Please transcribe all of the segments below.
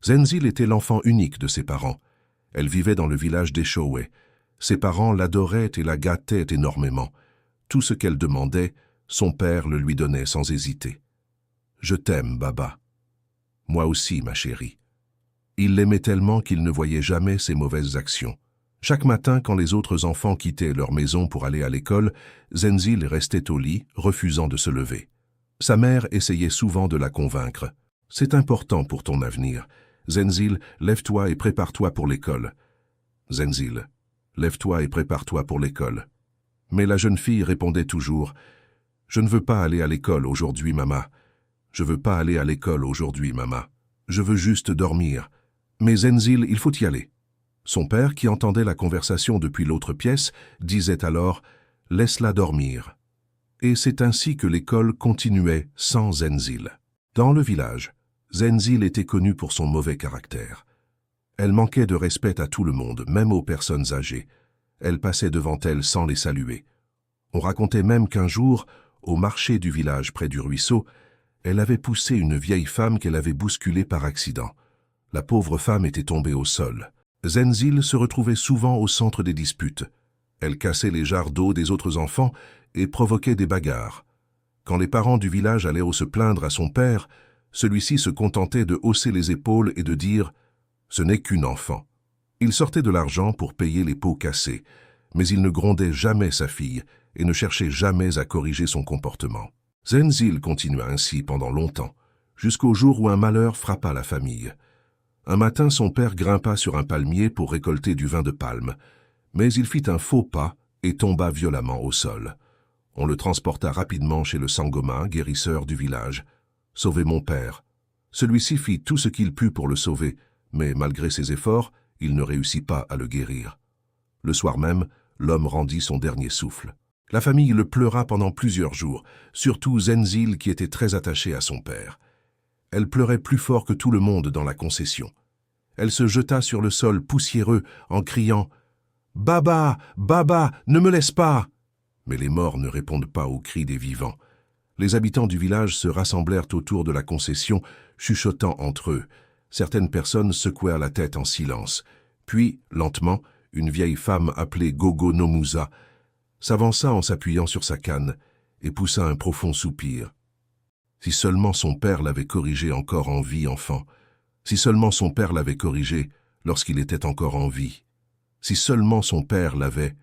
Zenzil était l'enfant unique de ses parents. Elle vivait dans le village d'Eshowe. Ses parents l'adoraient et la gâtaient énormément. Tout ce qu'elle demandait, son père le lui donnait sans hésiter. « Je t'aime, Baba. »« Moi aussi, ma chérie. » Il l'aimait tellement qu'il ne voyait jamais ses mauvaises actions. Chaque matin, quand les autres enfants quittaient leur maison pour aller à l'école, Zenzil restait au lit, refusant de se lever. Sa mère essayait souvent de la convaincre. « C'est important pour ton avenir. Zenzil, lève-toi et prépare-toi pour l'école. »« Zenzil, lève-toi et prépare-toi pour l'école. » Mais la jeune fille répondait toujours « Je ne veux pas aller à l'école aujourd'hui, maman. Je veux pas aller à l'école aujourd'hui, maman. Je veux juste dormir. Mais Zenzil, il faut y aller. » Son père, qui entendait la conversation depuis l'autre pièce, disait alors « Laisse-la dormir. » Et c'est ainsi que l'école continuait sans Zenzil. Dans le village, Zenzil était connue pour son mauvais caractère. Elle manquait de respect à tout le monde, même aux personnes âgées. Elle passait devant elles sans les saluer. On racontait même qu'un jour, au marché du village près du ruisseau, elle avait poussé une vieille femme qu'elle avait bousculée par accident. La pauvre femme était tombée au sol. Zenzil se retrouvait souvent au centre des disputes. Elle cassait les jarres d'eau des autres enfants et provoquait des bagarres. Quand les parents du village allaient se plaindre à son père, celui-ci se contentait de hausser les épaules et de dire « Ce n'est qu'une enfant ». Il sortait de l'argent pour payer les pots cassés, mais il ne grondait jamais sa fille et ne cherchait jamais à corriger son comportement. Zenzil continua ainsi pendant longtemps, jusqu'au jour où un malheur frappa la famille. Un matin, son père grimpa sur un palmier pour récolter du vin de palme, mais il fit un faux pas et tomba violemment au sol. On le transporta rapidement chez le Sangoma, guérisseur du village. « Sauvez mon père !» Celui-ci fit tout ce qu'il put pour le sauver, mais malgré ses efforts, il ne réussit pas à le guérir. Le soir même, l'homme rendit son dernier souffle. La famille le pleura pendant plusieurs jours, surtout Zenzil qui était très attachée à son père. Elle pleurait plus fort que tout le monde dans la concession. Elle se jeta sur le sol poussiéreux en criant « Baba, Baba, ne me laisse pas !» Mais les morts ne répondent pas aux cris des vivants. Les habitants du village se rassemblèrent autour de la concession, chuchotant entre eux. Certaines personnes secouèrent la tête en silence. Puis, lentement, une vieille femme appelée Gogo no Musa s'avança en s'appuyant sur sa canne et poussa un profond soupir. Si seulement son père l'avait corrigé encore en vie, enfant. Si seulement son père l'avait corrigé lorsqu'il était encore en vie. Si seulement son père l'avait.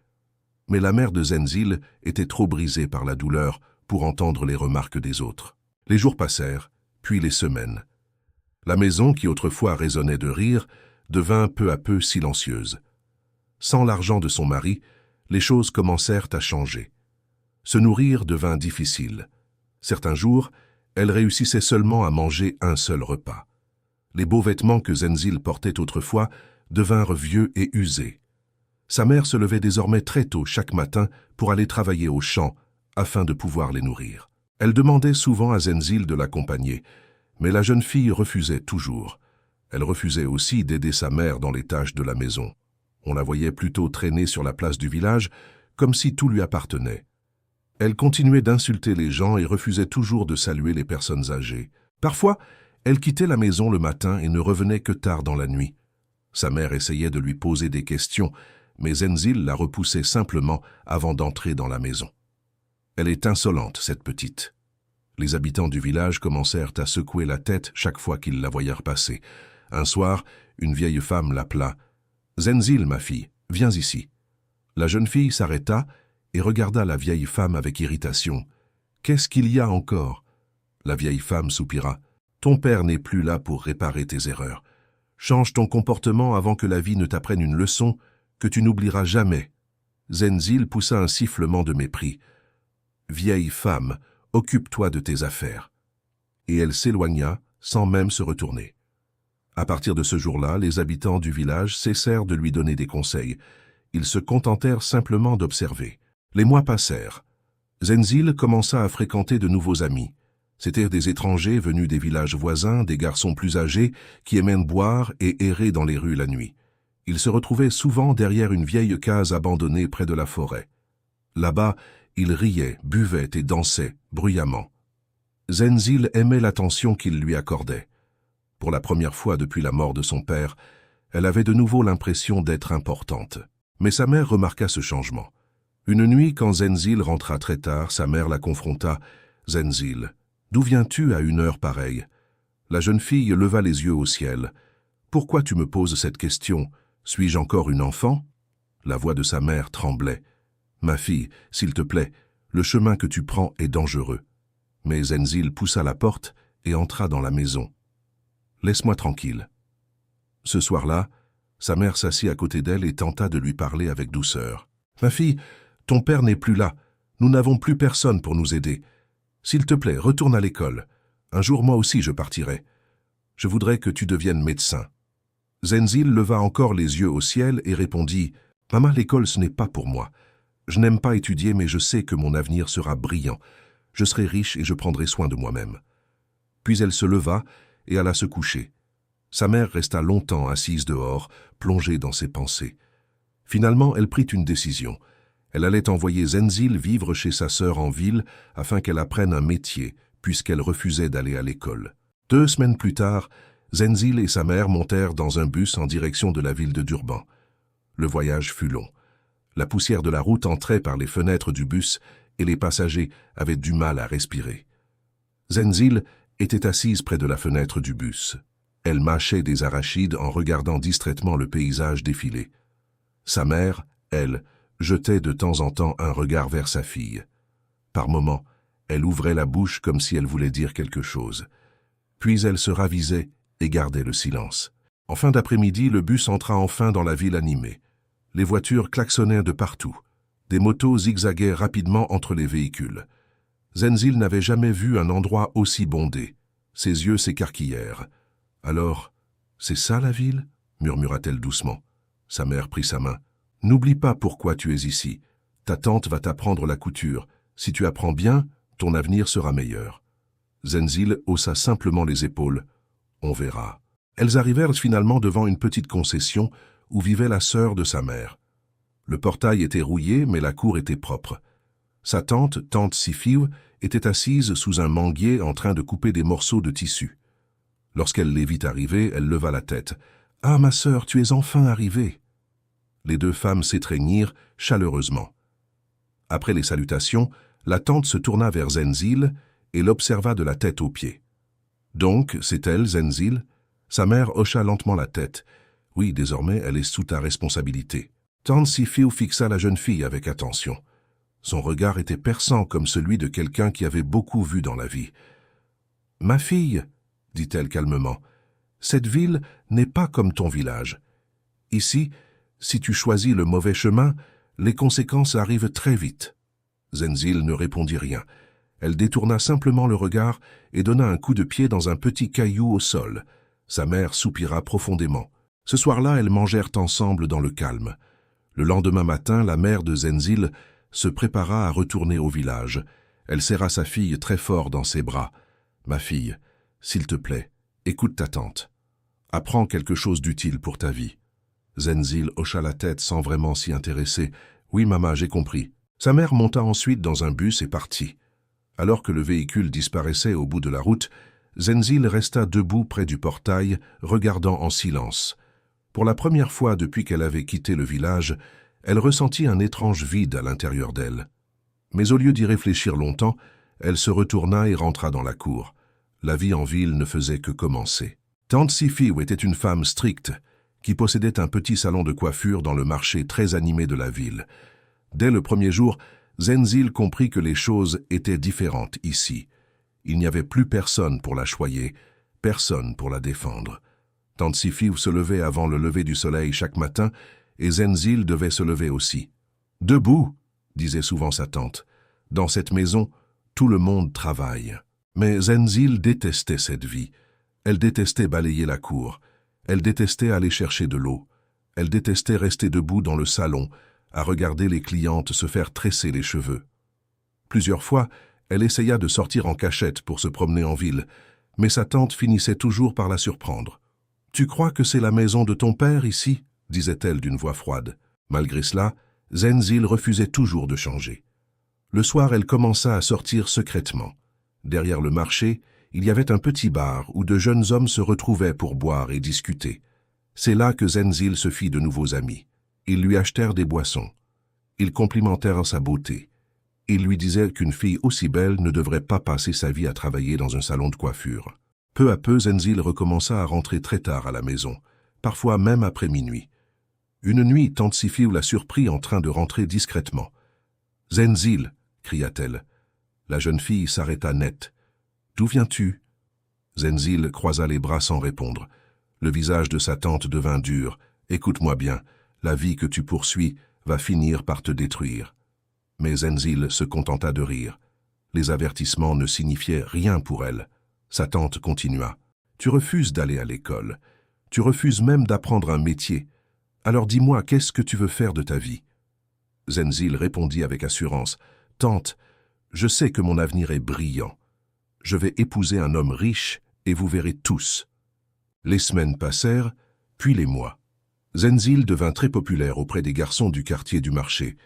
Mais la mère de Zenzil était trop brisée par la douleur pour entendre les remarques des autres. Les jours passèrent, puis les semaines. La maison, qui autrefois résonnait de rire, devint peu à peu silencieuse. Sans l'argent de son mari, les choses commencèrent à changer. Se nourrir devint difficile. Certains jours, elle réussissait seulement à manger un seul repas. Les beaux vêtements que Zenzil portait autrefois devinrent vieux et usés. Sa mère se levait désormais très tôt chaque matin pour aller travailler au champ afin de pouvoir les nourrir. Elle demandait souvent à Zenzil de l'accompagner, mais la jeune fille refusait toujours. Elle refusait aussi d'aider sa mère dans les tâches de la maison. On la voyait plutôt traîner sur la place du village, comme si tout lui appartenait. Elle continuait d'insulter les gens et refusait toujours de saluer les personnes âgées. Parfois, elle quittait la maison le matin et ne revenait que tard dans la nuit. Sa mère essayait de lui poser des questions, mais Zenzil la repoussait simplement avant d'entrer dans la maison. Elle est insolente, cette petite. Les habitants du village commencèrent à secouer la tête chaque fois qu'ils la voyèrent passer. Un soir, une vieille femme l'appela. « Zenzil, ma fille, viens ici. » La jeune fille s'arrêta et regarda la vieille femme avec irritation. « Qu'est-ce qu'il y a encore ?» La vieille femme soupira. « Ton père n'est plus là pour réparer tes erreurs. Change ton comportement avant que la vie ne t'apprenne une leçon que tu n'oublieras jamais. » Zenzil poussa un sifflement de mépris. « Vieille femme, occupe-toi de tes affaires. » Et elle s'éloigna sans même se retourner. À partir de ce jour-là, les habitants du village cessèrent de lui donner des conseils. Ils se contentèrent simplement d'observer. Les mois passèrent. Zenzil commença à fréquenter de nouveaux amis. C'étaient des étrangers venus des villages voisins, des garçons plus âgés, qui aimaient boire et errer dans les rues la nuit. Ils se retrouvaient souvent derrière une vieille case abandonnée près de la forêt. Là-bas, ils riaient, buvaient et dansaient, bruyamment. Zenzil aimait l'attention qu'ils lui accordaient. Pour la première fois depuis la mort de son père, elle avait de nouveau l'impression d'être importante. Mais sa mère remarqua ce changement. Une nuit, quand Zenzil rentra très tard, sa mère la confronta. « Zenzil, d'où viens-tu à une heure pareille ?» La jeune fille leva les yeux au ciel. « Pourquoi tu me poses cette question? Suis-je encore une enfant ?» La voix de sa mère tremblait. « Ma fille, s'il te plaît, le chemin que tu prends est dangereux. » Mais Zenzil poussa la porte et entra dans la maison. « Laisse-moi tranquille. » Ce soir-là, sa mère s'assit à côté d'elle et tenta de lui parler avec douceur. « Ma fille, ton père n'est plus là. Nous n'avons plus personne pour nous aider. S'il te plaît, retourne à l'école. Un jour, moi aussi, je partirai. Je voudrais que tu deviennes médecin. » Zenzil leva encore les yeux au ciel et répondit « Maman, l'école, ce n'est pas pour moi. Je n'aime pas étudier, mais je sais que mon avenir sera brillant. Je serai riche et je prendrai soin de moi-même. » Puis elle se leva et alla se coucher. Sa mère resta longtemps assise dehors, plongée dans ses pensées. Finalement, elle prit une décision. Elle allait envoyer Zenzil vivre chez sa sœur en ville afin qu'elle apprenne un métier, puisqu'elle refusait d'aller à l'école. 2 semaines plus tard, Zenzil et sa mère montèrent dans un bus en direction de la ville de Durban. Le voyage fut long. La poussière de la route entrait par les fenêtres du bus et les passagers avaient du mal à respirer. Zenzil était assise près de la fenêtre du bus. Elle mâchait des arachides en regardant distraitement le paysage défiler. Sa mère, elle, jetait de temps en temps un regard vers sa fille. Par moments, elle ouvrait la bouche comme si elle voulait dire quelque chose. Puis elle se ravisait et gardait le silence. En fin d'après-midi, le bus entra enfin dans la ville animée. Les voitures klaxonnèrent de partout. Des motos zigzaguaient rapidement entre les véhicules. Zenzil n'avait jamais vu un endroit aussi bondé. Ses yeux s'écarquillèrent. « Alors, c'est ça la ville ?» murmura-t-elle doucement. Sa mère prit sa main. « N'oublie pas pourquoi tu es ici. Ta tante va t'apprendre la couture. Si tu apprends bien, ton avenir sera meilleur. » Zenzil haussa simplement les épaules. « On verra. » Elles arrivèrent finalement devant une petite concession où vivait la sœur de sa mère. Le portail était rouillé, mais la cour était propre. Sa tante Sifiou, était assise sous un manguier en train de couper des morceaux de tissu. Lorsqu'elle les vit arriver, elle leva la tête. « Ah, ma sœur, tu es enfin arrivée !» Les 2 femmes s'étreignirent chaleureusement. Après les salutations, la tante se tourna vers Zenzil et l'observa de la tête aux pieds. « Donc, c'est elle, Zenzil ?» Sa mère hocha lentement la tête. « Oui, désormais, elle est sous ta responsabilité. » Tante Sifiou fixa la jeune fille avec attention. Son regard était perçant comme celui de quelqu'un qui avait beaucoup vu dans la vie. « Ma fille, » dit-elle calmement, « cette ville n'est pas comme ton village. Ici, si tu choisis le mauvais chemin, les conséquences arrivent très vite. » Zenzil ne répondit rien. Elle détourna simplement le regard et donna un coup de pied dans un petit caillou au sol. Sa mère soupira profondément. Ce soir-là, elles mangèrent ensemble dans le calme. Le lendemain matin, la mère de Zenzil se prépara à retourner au village. Elle serra sa fille très fort dans ses bras. « Ma fille, s'il te plaît, écoute ta tante. Apprends quelque chose d'utile pour ta vie. » Zenzil hocha la tête sans vraiment s'y intéresser. « Oui, maman, j'ai compris. » Sa mère monta ensuite dans un bus et partit. Alors que le véhicule disparaissait au bout de la route, Zenzil resta debout près du portail, regardant en silence. Pour la première fois depuis qu'elle avait quitté le village, elle ressentit un étrange vide à l'intérieur d'elle. Mais au lieu d'y réfléchir longtemps, elle se retourna et rentra dans la cour. La vie en ville ne faisait que commencer. Tante Sifiou était une femme stricte, qui possédait un petit salon de coiffure dans le marché très animé de la ville. Dès le premier jour, Zenzil comprit que les choses étaient différentes ici. Il n'y avait plus personne pour la choyer, personne pour la défendre. Tante Sifiou se levait avant le lever du soleil chaque matin, et Zenzil devait se lever aussi. « Debout !» disait souvent sa tante. « Dans cette maison, tout le monde travaille. » Mais Zenzil détestait cette vie. Elle détestait balayer la cour. Elle détestait aller chercher de l'eau. Elle détestait rester debout dans le salon, à regarder les clientes se faire tresser les cheveux. Plusieurs fois, elle essaya de sortir en cachette pour se promener en ville, mais sa tante finissait toujours par la surprendre. « Tu crois que c'est la maison de ton père ici ?» disait-elle d'une voix froide. Malgré cela, Zenzil refusait toujours de changer. Le soir, elle commença à sortir secrètement. Derrière le marché, il y avait un petit bar où de jeunes hommes se retrouvaient pour boire et discuter. C'est là que Zenzil se fit de nouveaux amis. Ils lui achetèrent des boissons. Ils complimentèrent sa beauté. Ils lui disaient qu'une fille aussi belle ne devrait pas passer sa vie à travailler dans un salon de coiffure. Peu à peu, Zenzil recommença à rentrer très tard à la maison, parfois même après minuit. Une nuit, tante Sifiou la surprit en train de rentrer discrètement. « Zenzil !» cria-t-elle. La jeune fille s'arrêta net. « D'où viens-tu » Zenzil croisa les bras sans répondre. Le visage de sa tante devint dur. « Écoute-moi bien, la vie que tu poursuis va finir par te détruire. » Mais Zenzil se contenta de rire. Les avertissements ne signifiaient rien pour elle. Sa tante continua. « Tu refuses d'aller à l'école. Tu refuses même d'apprendre un métier. Alors dis-moi, qu'est-ce que tu veux faire de ta vie ?» Zenzil répondit avec assurance. « Tante, je sais que mon avenir est brillant. Je vais épouser un homme riche et vous verrez tous. » Les semaines passèrent, puis les mois. Zenzil devint très populaire auprès des garçons du quartier du marché.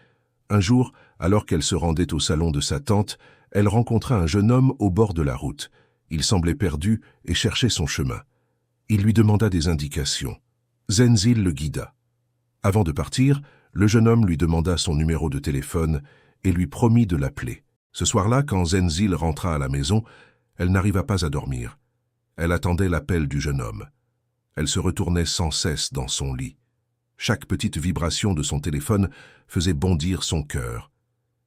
Un jour, alors qu'elle se rendait au salon de sa tante, elle rencontra un jeune homme au bord de la route. Il semblait perdu et cherchait son chemin. Il lui demanda des indications. Zenzil le guida. Avant de partir, le jeune homme lui demanda son numéro de téléphone et lui promit de l'appeler. Ce soir-là, quand Zenzil rentra à la maison, elle n'arriva pas à dormir. Elle attendait l'appel du jeune homme. Elle se retournait sans cesse dans son lit. Chaque petite vibration de son téléphone faisait bondir son cœur.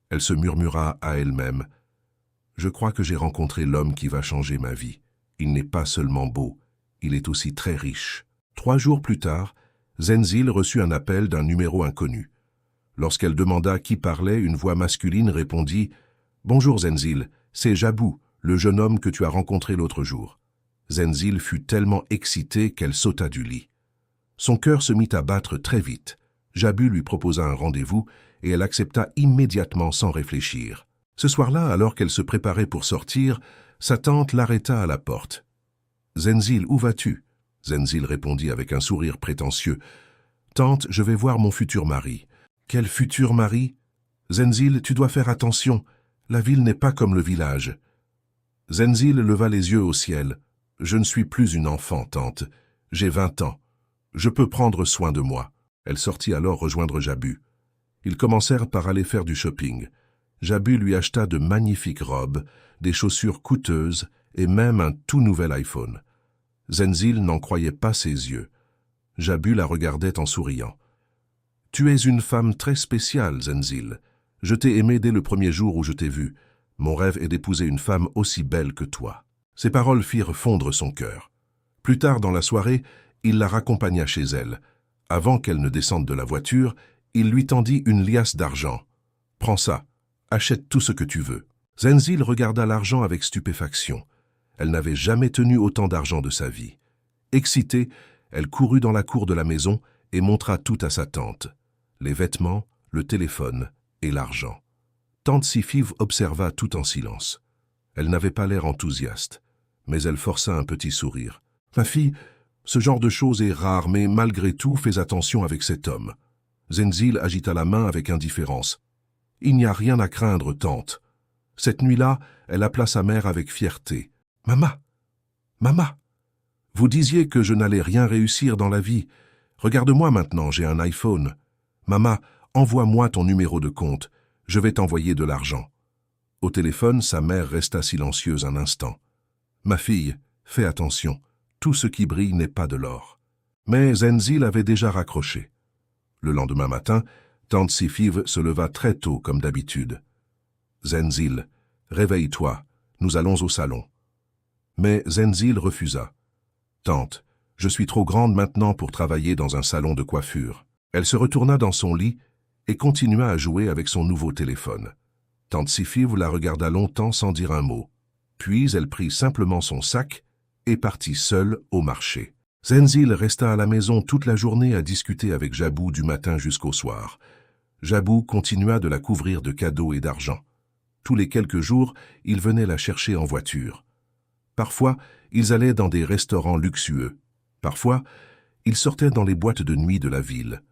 Elle se murmura à elle-même. « Je crois que j'ai rencontré l'homme qui va changer ma vie. Il n'est pas seulement beau, il est aussi très riche. » 3 jours plus tard, Zenzil reçut un appel d'un numéro inconnu. Lorsqu'elle demanda qui parlait, une voix masculine répondit « Bonjour Zenzil, c'est Jabou, le jeune homme que tu as rencontré l'autre jour. » Zenzil fut tellement excitée qu'elle sauta du lit. Son cœur se mit à battre très vite. Jabou lui proposa un rendez-vous et elle accepta immédiatement sans réfléchir. Ce soir-là, alors qu'elle se préparait pour sortir, sa tante l'arrêta à la porte. « Zenzil, où vas-tu » Zenzil répondit avec un sourire prétentieux. « Tante, je vais voir mon futur mari. »« Quel futur mari ?»« Zenzil, tu dois faire attention. La ville n'est pas comme le village. » Zenzil leva les yeux au ciel. « Je ne suis plus une enfant, tante. J'ai 20 ans. Je peux prendre soin de moi. » Elle sortit alors rejoindre Jabou. Ils commencèrent par aller faire du shopping. Jabou lui acheta de magnifiques robes, des chaussures coûteuses et même un tout nouvel iPhone. Zenzil n'en croyait pas ses yeux. Jabou la regardait en souriant. « Tu es une femme très spéciale, Zenzil. Je t'ai aimé dès le premier jour où je t'ai vu. Mon rêve est d'épouser une femme aussi belle que toi. » Ces paroles firent fondre son cœur. Plus tard dans la soirée, il la raccompagna chez elle. Avant qu'elle ne descende de la voiture, il lui tendit une liasse d'argent. « Prends ça, achète tout ce que tu veux. » Zenzil regarda l'argent avec stupéfaction. Elle n'avait jamais tenu autant d'argent de sa vie. Excitée, elle courut dans la cour de la maison et montra tout à sa tante. Les vêtements, le téléphone et l'argent. Tante Sifiou observa tout en silence. Elle n'avait pas l'air enthousiaste, mais elle força un petit sourire. « Ma fille, ce genre de chose est rare, mais malgré tout, fais attention avec cet homme. » Zenzil agita la main avec indifférence. « Il n'y a rien à craindre, tante. » Cette nuit-là, elle appela sa mère avec fierté. « Mama, Mama, vous disiez que je n'allais rien réussir dans la vie. Regarde-moi maintenant, j'ai un iPhone. Mama, envoie-moi ton numéro de compte. Je vais t'envoyer de l'argent. » Au téléphone, sa mère resta silencieuse un instant. « Ma fille, fais attention. Tout ce qui brille n'est pas de l'or. » Mais Zenzil avait déjà raccroché. Le lendemain matin, tante Sifiou se leva très tôt comme d'habitude. « Zenzil, réveille-toi, nous allons au salon. » Mais Zenzil refusa. « Tante, je suis trop grande maintenant pour travailler dans un salon de coiffure. » Elle se retourna dans son lit et continua à jouer avec son nouveau téléphone. Tante Sifiou la regarda longtemps sans dire un mot. Puis elle prit simplement son sac et partit seule au marché. Zenzil resta à la maison toute la journée à discuter avec Jabou du matin jusqu'au soir. Jabou continua de la couvrir de cadeaux et d'argent. Tous les quelques jours, il venait la chercher en voiture. Parfois, ils allaient dans des restaurants luxueux. Parfois, ils sortaient dans les boîtes de nuit de la ville.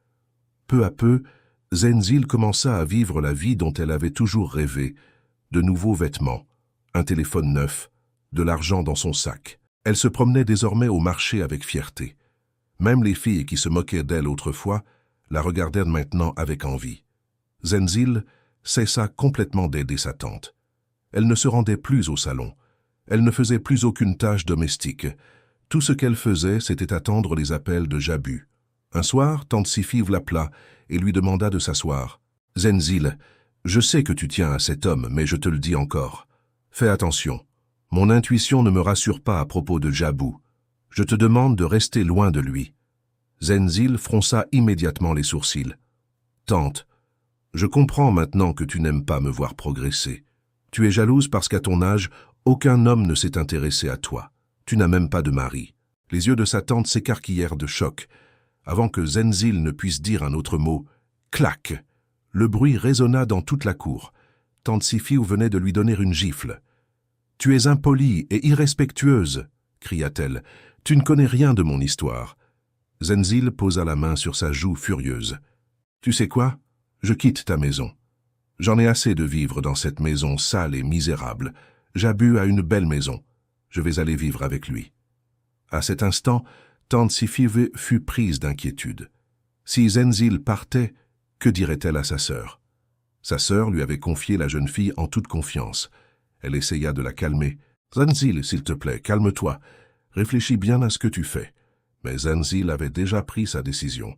Peu à peu, Zenzil commença à vivre la vie dont elle avait toujours rêvé. De nouveaux vêtements, un téléphone neuf, de l'argent dans son sac. Elle se promenait désormais au marché avec fierté. Même les filles qui se moquaient d'elle autrefois la regardaient maintenant avec envie. Zenzil cessa complètement d'aider sa tante. Elle ne se rendait plus au salon. Elle ne faisait plus aucune tâche domestique. Tout ce qu'elle faisait, c'était attendre les appels de Jabu. Un soir, tante Sifive l'appela et lui demanda de s'asseoir. « Zenzil, je sais que tu tiens à cet homme, mais je te le dis encore. Fais attention. Mon intuition ne me rassure pas à propos de Jabu. Je te demande de rester loin de lui. » Zenzil fronça immédiatement les sourcils. « Tante, je comprends maintenant que tu n'aimes pas me voir progresser. Tu es jalouse parce qu'à ton âge, aucun homme ne s'est intéressé à toi. Tu n'as même pas de mari. » Les yeux de sa tante s'écarquillèrent de choc. Avant que Zenzil ne puisse dire un autre mot, clac! Le bruit résonna dans toute la cour. Tante Sifiou venait de lui donner une gifle. « Tu es impolie et irrespectueuse !» cria-t-elle. « Tu ne connais rien de mon histoire. » Zenzil posa la main sur sa joue furieuse. « Tu sais quoi? Je quitte ta maison. J'en ai assez de vivre dans cette maison sale et misérable. Jabu a une belle maison. Je vais aller vivre avec lui. » À cet instant, tante Sifive fut prise d'inquiétude. Si Zenzil partait, que dirait-elle à sa sœur? Sa sœur lui avait confié la jeune fille en toute confiance. Elle essaya de la calmer. « Zenzil, s'il te plaît, calme-toi. Réfléchis bien à ce que tu fais. » Mais Zenzil avait déjà pris sa décision.